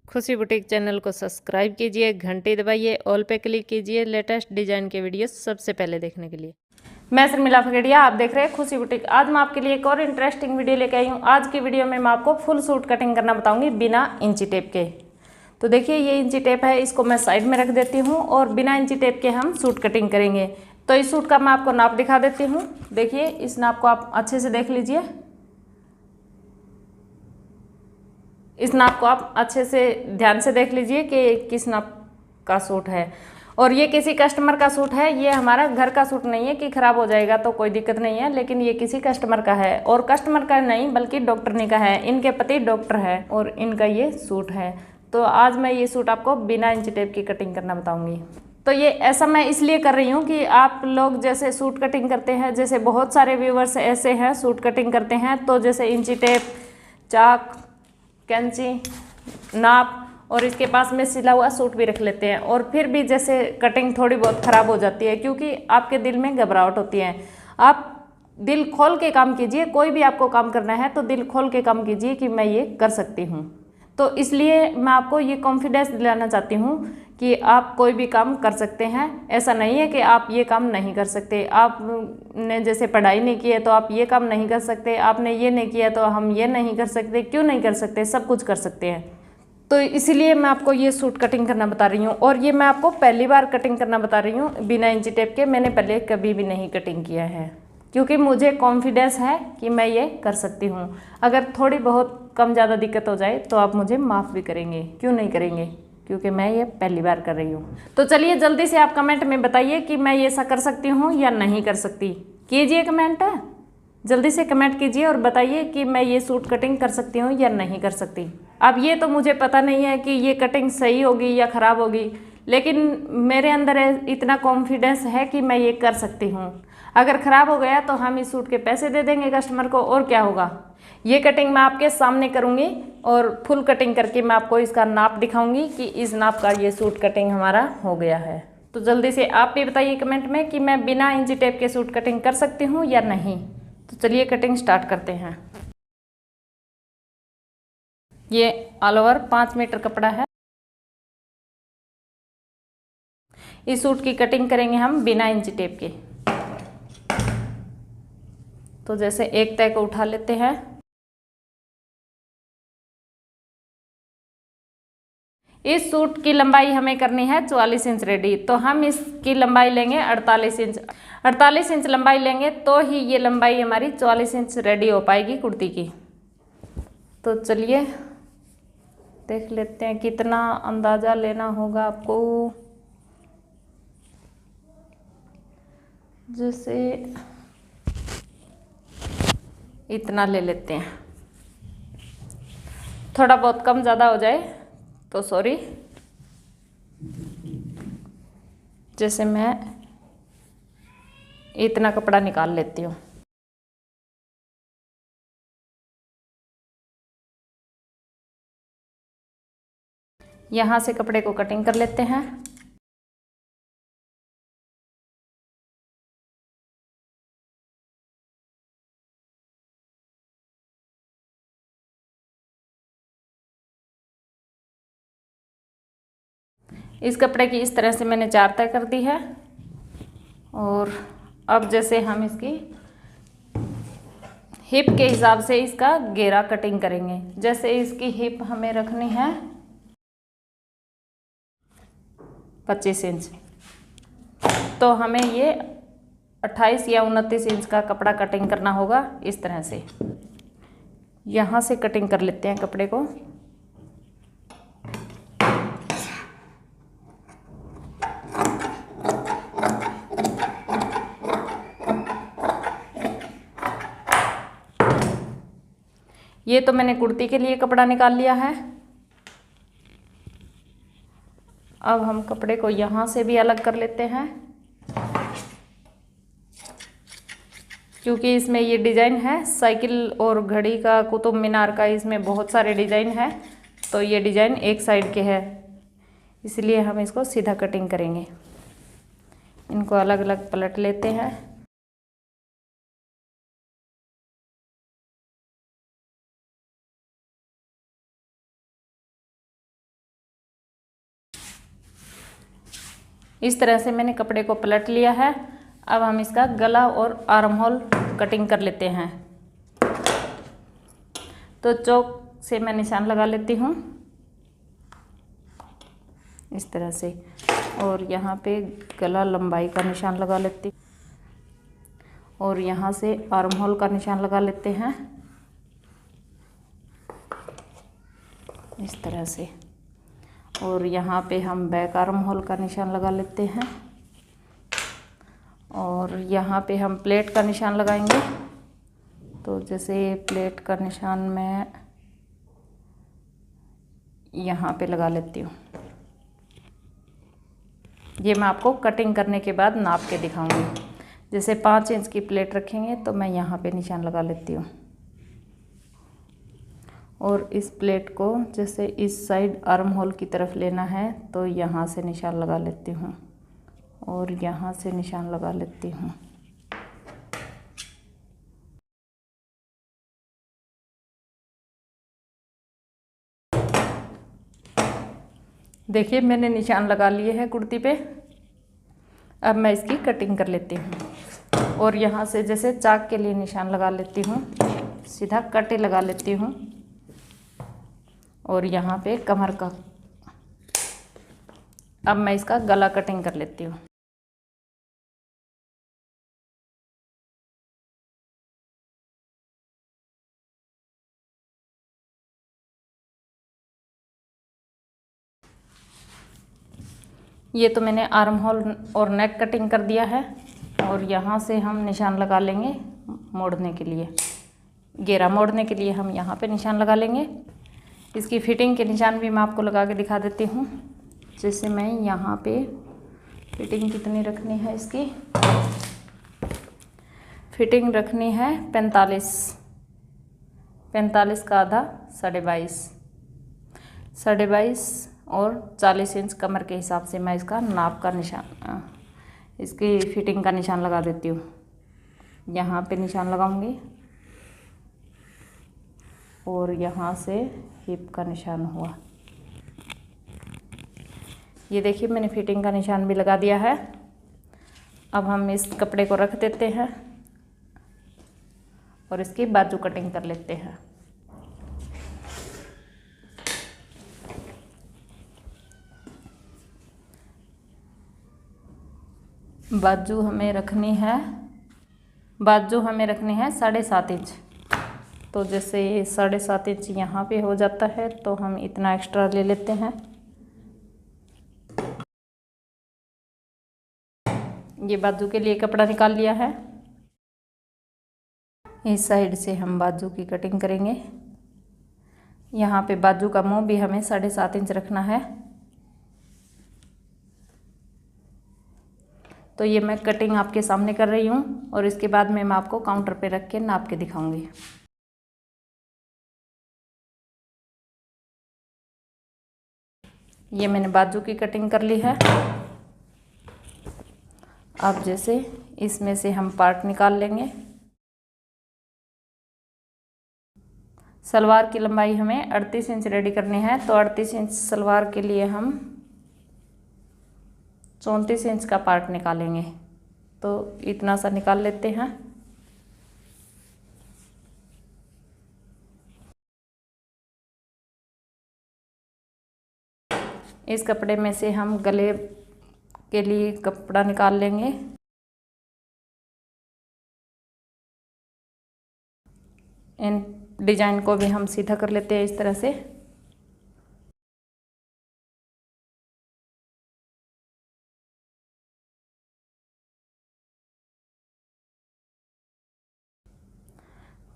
खुशी boutique channel को subscribe कीजिए, घंटी दबाइए, ऑल पे क्लिक कीजिए लेटेस्ट डिजाइन के वीडियो सबसे पहले देखने के लिए। मैं शर्मिला फगड़िया, आप देख रहे हैं खुशी बुटीक। आज मैं आपके लिए एक और इंटरेस्टिंग वीडियो लेके आई हूँ। आज की वीडियो में मैं आपको फुल सूट कटिंग करना बताऊंगी बिना इंची टेप के। तो देखिए ये इंची टेप है, इसको मैं साइड में रख देती हूँ और बिना इंची टेप के हम सूट कटिंग करेंगे। तो इस सूट का मैं आपको नाप दिखा देती हूँ। देखिए इस नाप को आप अच्छे से देख लीजिए। इस नाप को आप अच्छे से ध्यान से देख लीजिए कि किस नाप का सूट है। और ये किसी कस्टमर का सूट है, ये हमारा घर का सूट नहीं है कि ख़राब हो जाएगा तो कोई दिक्कत नहीं है, लेकिन ये किसी कस्टमर का है। और कस्टमर का नहीं बल्कि डॉक्टरनी का है। इनके पति डॉक्टर है और इनका ये सूट है। तो आज मैं ये सूट आपको बिना इंची टेप की कटिंग करना बताऊँगी। तो ये ऐसा मैं इसलिए कर रही हूँ कि आप लोग जैसे सूट कटिंग करते हैं, जैसे बहुत सारे व्यूवर्स ऐसे हैं सूट कटिंग करते हैं, तो जैसे इंची टेप, चाक, कैंची, नाप और इसके पास में सिला हुआ सूट भी रख लेते हैं। और फिर भी जैसे कटिंग थोड़ी बहुत ख़राब हो जाती है क्योंकि आपके दिल में घबराहट होती है। आप दिल खोल के काम कीजिए, कोई भी आपको काम करना है तो दिल खोल के काम कीजिए कि मैं ये कर सकती हूँ। तो इसलिए मैं आपको ये कॉन्फिडेंस दिलाना चाहती हूँ कि आप कोई भी काम कर सकते हैं। ऐसा नहीं है कि आप ये काम नहीं कर सकते। आपने जैसे पढ़ाई नहीं की है तो आप ये काम नहीं कर सकते, आपने ये नहीं किया तो हम ये नहीं कर सकते। क्यों नहीं कर सकते, सब कुछ कर सकते हैं। तो इसीलिए मैं आपको ये सूट कटिंग करना बता रही हूँ। और ये मैं आपको पहली बार कटिंग करना बता रही हूँ बिना इंची टेप के। मैंने पहले कभी भी नहीं कटिंग किया है क्योंकि मुझे कॉन्फिडेंस है कि मैं ये कर सकती हूँ। अगर थोड़ी बहुत कम ज़्यादा दिक्कत हो जाए तो आप मुझे माफ़ भी करेंगे, क्यों नहीं करेंगे, क्योंकि मैं ये पहली बार कर रही हूँ। तो चलिए जल्दी से आप कमेंट में बताइए कि मैं ये ऐसा कर सकती हूँ या नहीं कर सकती। कीजिए कमेंट, जल्दी से कमेंट कीजिए और बताइए कि मैं ये सूट कटिंग कर सकती हूँ या नहीं कर सकती। अब ये तो मुझे पता नहीं है कि ये कटिंग सही होगी या ख़राब होगी, लेकिन मेरे अंदर इतना कॉन्फिडेंस है कि मैं ये कर सकती हूँ। अगर ख़राब हो गया तो हम इस सूट के पैसे दे देंगे कस्टमर को, और क्या होगा। ये कटिंग मैं आपके सामने करूँगी और फुल कटिंग करके मैं आपको इसका नाप दिखाऊंगी कि इस नाप का ये सूट कटिंग हमारा हो गया है। तो जल्दी से आप भी बताइए कमेंट में कि मैं बिना इंची टेप के सूट कटिंग कर सकती हूँ या नहीं। तो चलिए कटिंग स्टार्ट करते हैं। ये ऑल ओवर 5 मीटर कपड़ा है। इस सूट की कटिंग करेंगे हम बिना इंची टेप के। तो जैसे एक तय को उठा लेते हैं। इस सूट की लंबाई हमें करनी है 44 इंच रेडी, तो हम इसकी लंबाई लेंगे 48 इंच। 48 इंच लंबाई लेंगे तो ही ये लंबाई हमारी 44 इंच रेडी हो पाएगी कुर्ती की। तो चलिए देख लेते हैं कितना अंदाज़ा लेना होगा आपको। जैसे इतना ले लेते हैं, थोड़ा बहुत कम ज़्यादा हो जाए तो सॉरी। जैसे मैं इतना कपड़ा निकाल लेती हूँ। यहाँ से कपड़े को कटिंग कर लेते हैं। इस कपड़े की इस तरह से मैंने 4 तय कर दी है। और अब जैसे हम इसकी हिप के हिसाब से इसका घेरा कटिंग करेंगे। जैसे इसकी हिप हमें रखनी है 25 इंच, तो हमें ये 28 या 29 इंच का कपड़ा कटिंग करना होगा। इस तरह से यहाँ से कटिंग कर लेते हैं कपड़े को। ये तो मैंने कुर्ती के लिए कपड़ा निकाल लिया है। अब हम कपड़े को यहाँ से भी अलग कर लेते हैं क्योंकि इसमें ये डिज़ाइन है साइकिल और घड़ी का, कुतुब मीनार का, इसमें बहुत सारे डिज़ाइन है। तो ये डिज़ाइन एक साइड के है, इसलिए हम इसको सीधा कटिंग करेंगे। इनको अलग अलग पलट लेते हैं। इस तरह से मैंने कपड़े को पलट लिया है। अब हम इसका गला और आर्म होल कटिंग कर लेते हैं। तो चौक से मैं निशान लगा लेती हूँ इस तरह से, और यहाँ पे गला लंबाई का निशान लगा लेती, और यहाँ से आर्म होल का निशान लगा लेते हैं इस तरह से, और यहाँ पे हम बैक आर्म होल का निशान लगा लेते हैं, और यहाँ पे हम प्लेट का निशान लगाएंगे। तो जैसे प्लेट का निशान मैं यहाँ पे लगा लेती हूँ। ये मैं आपको कटिंग करने के बाद नाप के दिखाऊंगी। जैसे 5 इंच की प्लेट रखेंगे तो मैं यहाँ पे निशान लगा लेती हूँ, और इस प्लेट को जैसे इस साइड आर्म होल की तरफ लेना है तो यहाँ से निशान लगा लेती हूँ, और यहाँ से निशान लगा लेती हूँ। देखिए मैंने निशान लगा लिए हैं कुर्ती पे। अब मैं इसकी कटिंग कर लेती हूँ, और यहाँ से जैसे चाक के लिए निशान लगा लेती हूँ, सीधा कटे लगा लेती हूँ, और यहाँ पे कमर का। अब मैं इसका गला कटिंग कर लेती हूँ। ये तो मैंने आर्म होल और नेक कटिंग कर दिया है, और यहाँ से हम निशान लगा लेंगे मोड़ने के लिए, घेरा मोड़ने के लिए हम यहाँ पे निशान लगा लेंगे। इसकी फिटिंग के निशान भी मैं आपको लगा के दिखा देती हूँ। जैसे मैं यहाँ पे फिटिंग कितनी रखनी है, इसकी फिटिंग रखनी है 45 का आधा 22.5 और 40 इंच कमर के हिसाब से मैं इसका नाप का निशान, इसकी फिटिंग का निशान लगा देती हूँ। यहाँ पे निशान लगाऊंगी, और यहाँ से हिप का निशान हुआ। ये देखिए मैंने फिटिंग का निशान भी लगा दिया है। अब हम इस कपड़े को रख देते हैं और इसकी बाजू कटिंग कर लेते हैं। बाजू हमें रखनी है 7.5 इंच। तो जैसे 7.5 इंच यहाँ पे हो जाता है तो हम इतना एक्स्ट्रा ले लेते हैं। ये बाजू के लिए कपड़ा निकाल लिया है। इस साइड से हम बाजू की कटिंग करेंगे। यहाँ पे बाजू का मुंह भी हमें 7.5 इंच रखना है। तो ये मैं कटिंग आपके सामने कर रही हूँ, और इसके बाद में मैं आपको काउंटर पे रख के नाप के दिखाऊंगी। ये मैंने बाजू की कटिंग कर ली है। अब जैसे इसमें से हम पार्ट निकाल लेंगे। सलवार की लंबाई हमें 38 इंच रेडी करनी है, तो 38 इंच सलवार के लिए हम 34 इंच का पार्ट निकालेंगे। तो इतना सा निकाल लेते हैं। इस कपड़े में से हम गले के लिए कपड़ा निकाल लेंगे। इन डिजाइन को भी हम सीधा कर लेते हैं इस तरह से।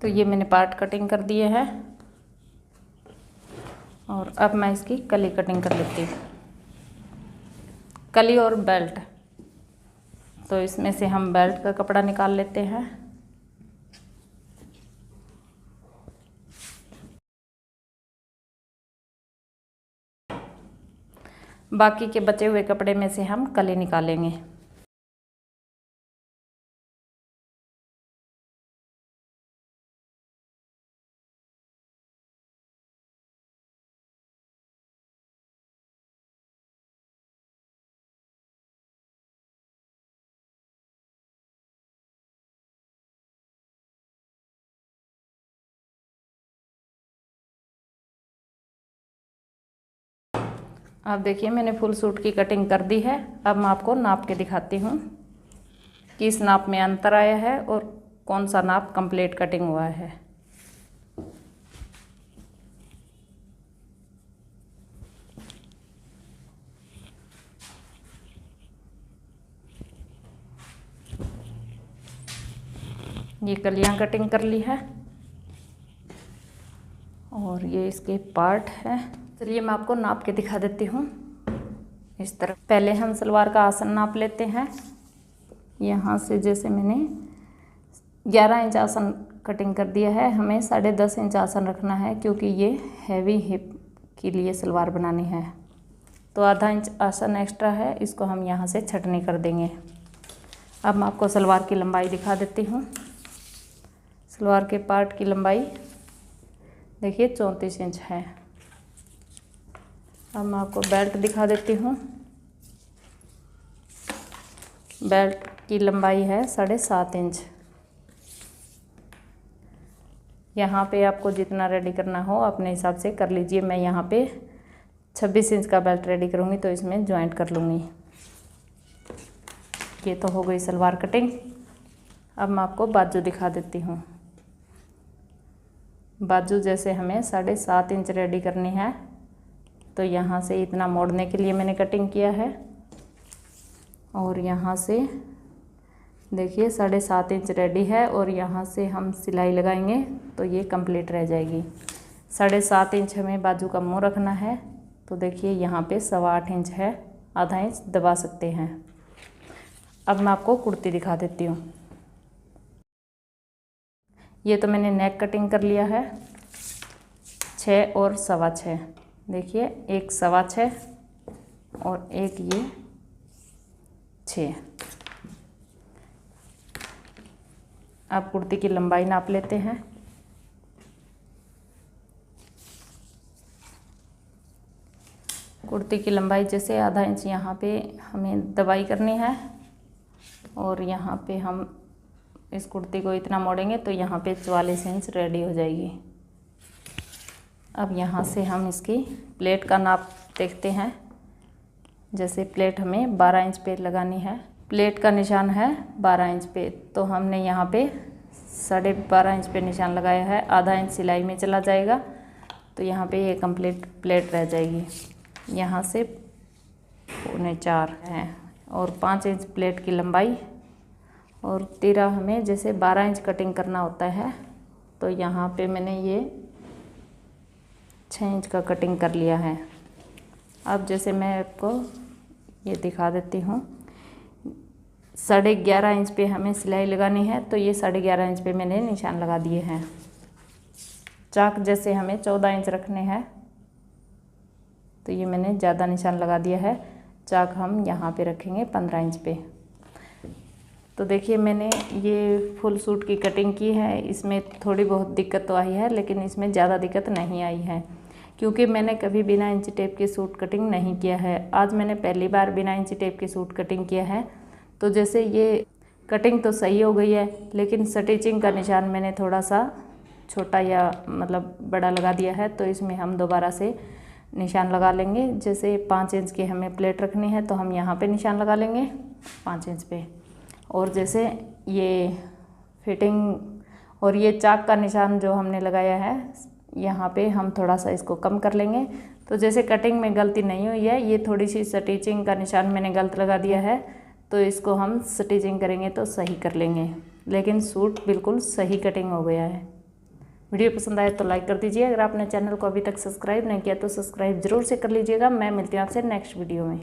तो ये मैंने पार्ट कटिंग कर दिए हैं, और अब मैं इसकी कली कटिंग कर लेती हूँ। कली और बेल्ट, तो इसमें से हम बेल्ट का कपड़ा निकाल लेते हैं। बाकी के बचे हुए कपड़े में से हम कली निकालेंगे। अब देखिए मैंने फुल सूट की कटिंग कर दी है। अब मैं आपको नाप के दिखाती हूँ किस नाप में अंतर आया है और कौन सा नाप कंप्लीट कटिंग हुआ है। ये कलियां कटिंग कर ली है और ये इसके पार्ट है। चलिए मैं आपको नाप के दिखा देती हूँ। इस तरह पहले हम सलवार का आसन नाप लेते हैं। यहाँ से जैसे मैंने 11 इंच आसन कटिंग कर दिया है, हमें 10.5 इंच आसन रखना है क्योंकि ये हैवी हिप के लिए सलवार बनानी है। तो आधा इंच आसन एक्स्ट्रा है, इसको हम यहाँ से छटनी कर देंगे। अब मैं आपको सलवार की लंबाई दिखा देती हूँ। सलवार के पार्ट की लंबाई देखिए 34 इंच है। अब मैं आपको बेल्ट दिखा देती हूँ। बेल्ट की लंबाई है 7.5 इंच। यहाँ पे आपको जितना रेडी करना हो अपने हिसाब से कर लीजिए। मैं यहाँ पे 26 इंच का बेल्ट रेडी करूँगी तो इसमें जॉइंट कर लूँगी। ये तो हो गई सलवार कटिंग। अब मैं आपको बाजू दिखा देती हूँ। बाजू जैसे हमें 7.5 इंच रेडी करनी है, तो यहाँ से इतना मोड़ने के लिए मैंने कटिंग किया है और यहाँ से देखिए 7.5 इंच रेडी है और यहाँ से हम सिलाई लगाएंगे तो ये कंप्लीट रह जाएगी। 7.5 इंच हमें बाजू का मुँह रखना है, तो देखिए यहाँ पे 8.25 इंच है, आधा इंच दबा सकते हैं। अब मैं आपको कुर्ती दिखा देती हूँ। ये तो मैंने नेक कटिंग कर लिया है 6 और 6.25। देखिए एक 6.25 और एक ये 6। अब कुर्ती की लंबाई नाप लेते हैं। कुर्ती की लंबाई जैसे आधा इंच यहाँ पे हमें दबाई करनी है और यहाँ पे हम इस कुर्ती को इतना मोड़ेंगे तो यहाँ पे 44 इंच रेडी हो जाएगी। अब यहाँ से हम इसकी प्लेट का नाप देखते हैं। जैसे प्लेट हमें 12 इंच पे लगानी है, प्लेट का निशान है 12 इंच पे, तो हमने यहाँ पे 12.5 इंच पे निशान लगाया है। आधा इंच सिलाई में चला जाएगा तो यहाँ पे ये कंप्लीट प्लेट रह जाएगी। यहाँ से 4.25 है और 5 इंच प्लेट की लंबाई और तिरा हमें जैसे 12 इंच कटिंग करना होता है, तो यहाँ पे मैंने ये 6 इंच का कटिंग कर लिया है। अब जैसे मैं आपको ये दिखा देती हूँ, 11.5 इंच पे हमें सिलाई लगानी है, तो ये 11.5 इंच पे मैंने निशान लगा दिए हैं। चाक जैसे हमें 14 इंच रखने हैं, तो ये मैंने ज़्यादा निशान लगा दिया है। चाक हम यहाँ पे रखेंगे 15 इंच पे। तो देखिए मैंने ये फुल सूट की कटिंग की है। इसमें थोड़ी बहुत दिक्कत तो आई है, लेकिन इसमें ज़्यादा दिक्कत नहीं आई है क्योंकि मैंने कभी बिना इंची टेप की सूट कटिंग नहीं किया है। आज मैंने पहली बार बिना इंची टेप की सूट कटिंग किया है। तो जैसे ये कटिंग तो सही हो गई है, लेकिन स्टिचिंग का निशान मैंने थोड़ा सा छोटा या मतलब बड़ा लगा दिया है, तो इसमें हम दोबारा से निशान लगा लेंगे। जैसे 5 इंच की हमें प्लेट रखनी है, तो हम यहाँ पे निशान लगा लेंगे 5 इंच पे। और जैसे ये फिटिंग और ये चाक का निशान जो हमने लगाया है, यहाँ पे हम थोड़ा सा इसको कम कर लेंगे। तो जैसे कटिंग में गलती नहीं हुई है, ये थोड़ी सी स्टिचिंग का निशान मैंने गलत लगा दिया है, तो इसको हम स्टिचिंग करेंगे तो सही कर लेंगे। लेकिन सूट बिल्कुल सही कटिंग हो गया है। वीडियो पसंद आए तो लाइक कर दीजिए। अगर आपने चैनल को अभी तक सब्सक्राइब नहीं किया तो सब्सक्राइब जरूर से कर लीजिएगा। मैं मिलती हूँ आपसे नेक्स्ट वीडियो में।